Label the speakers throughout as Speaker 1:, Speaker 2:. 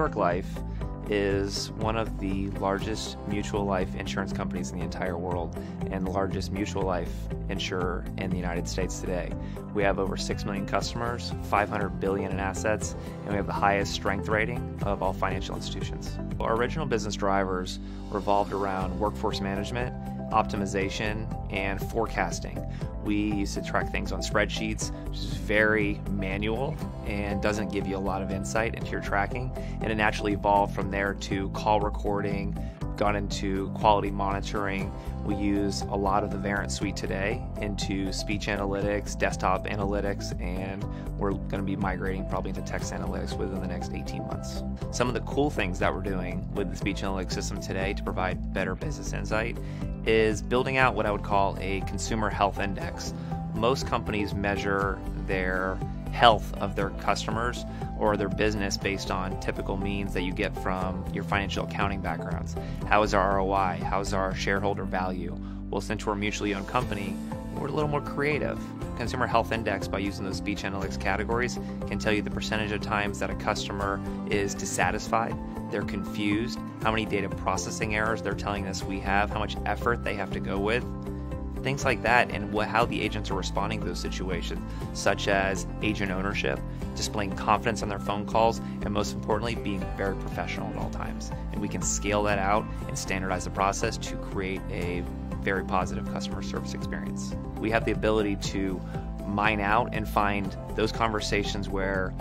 Speaker 1: York Life is one of the largest mutual life insurance companies in the entire world and the largest mutual life insurer in the United States today. We have over 6 million customers, $500 billion in assets, and we have the highest strength rating of all financial institutions. Our original business drivers revolved around workforce management, optimization, and forecasting. We used to track things on spreadsheets, which is very manual and doesn't give you a lot of insight into your tracking. And it naturally evolved from there to call recording, got into quality monitoring. We use a lot of the VERINT suite today into speech analytics, desktop analytics, and we're going to be migrating probably into text analytics within the next 18 months. Some of the cool things that we're doing with the speech analytics system today to provide better business insight is building out what I would call a consumer health index. Most companies measure their health of their customers or their business based on typical means that you get from your financial accounting backgrounds. How is our ROI? How is our shareholder value? Well, since we're a mutually owned company, we're a little more creative. Consumer Health Index, by using those speech analytics categories, can tell you the percentage of times that a customer is dissatisfied, they're confused, how many data processing errors they're telling us we have, how much effort they have to go with, things like that, and how the agents are responding to those situations, such as agent ownership, displaying confidence on their phone calls, and most importantly, being very professional at all times. And we can scale that out and standardize the process to create a very positive customer service experience. We have the ability to mine out and find those conversations where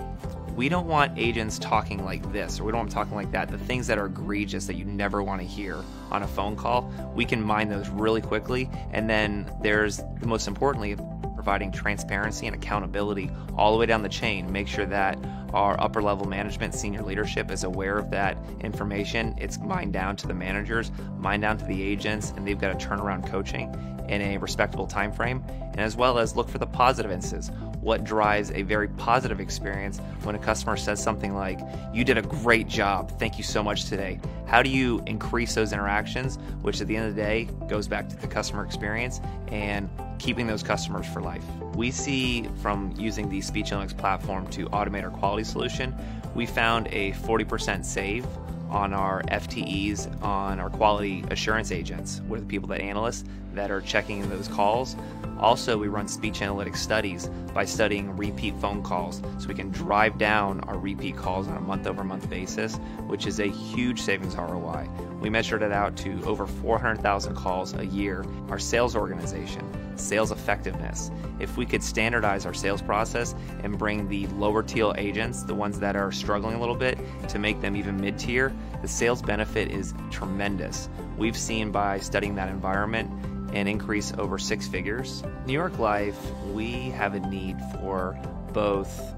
Speaker 1: we don't want agents talking like this, or we don't want them talking like that. The things that are egregious that you never want to hear on a phone call, we can mine those really quickly. And then there's, most importantly, providing transparency and accountability all the way down the chain. Make sure that our upper level management, senior leadership is aware of that information. It's mined down to the managers, mined down to the agents, and they've got a turnaround coaching in a respectable time frame, and as well as look for the positive instances. What drives a very positive experience when a customer says something like, "You did a great job, thank you so much today." How do you increase those interactions, which at the end of the day goes back to the customer experience and keeping those customers for life? We see from using the speech analytics platform to automate our quality solution, we found a 40% save on our FTEs, on our quality assurance agents, with the people that analysts that are checking in those calls. Also, we run speech analytics studies by studying repeat phone calls, so we can drive down our repeat calls on a month-over-month basis, which is a huge savings ROI. We measured it out to over 400,000 calls a year. Our sales organization, sales effectiveness. If we could standardize our sales process and bring the lower tier agents, the ones that are struggling a little bit, to make them even mid-tier, the sales benefit is tremendous. We've seen by studying that environment an increase over 6 figures. New York Life, we have a need for both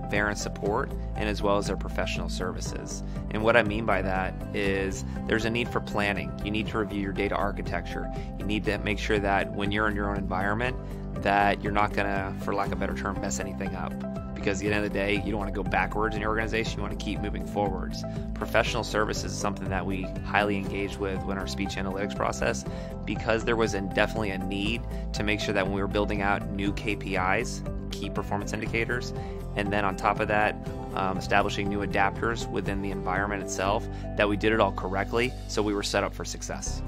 Speaker 1: VERINT support and as well as their professional services. And what I mean by that is there's a need for planning. You need to review your data architecture. You need to make sure that when you're in your own environment that you're not gonna, for lack of a better term, mess anything up. Because at the end of the day, you don't want to go backwards in your organization, you want to keep moving forwards. Professional services is something that we highly engaged with in our speech analytics process, because there was definitely a need to make sure that when we were building out new KPIs, key performance indicators, and then on top of that, establishing new adapters within the environment itself, that we did it all correctly, so we were set up for success.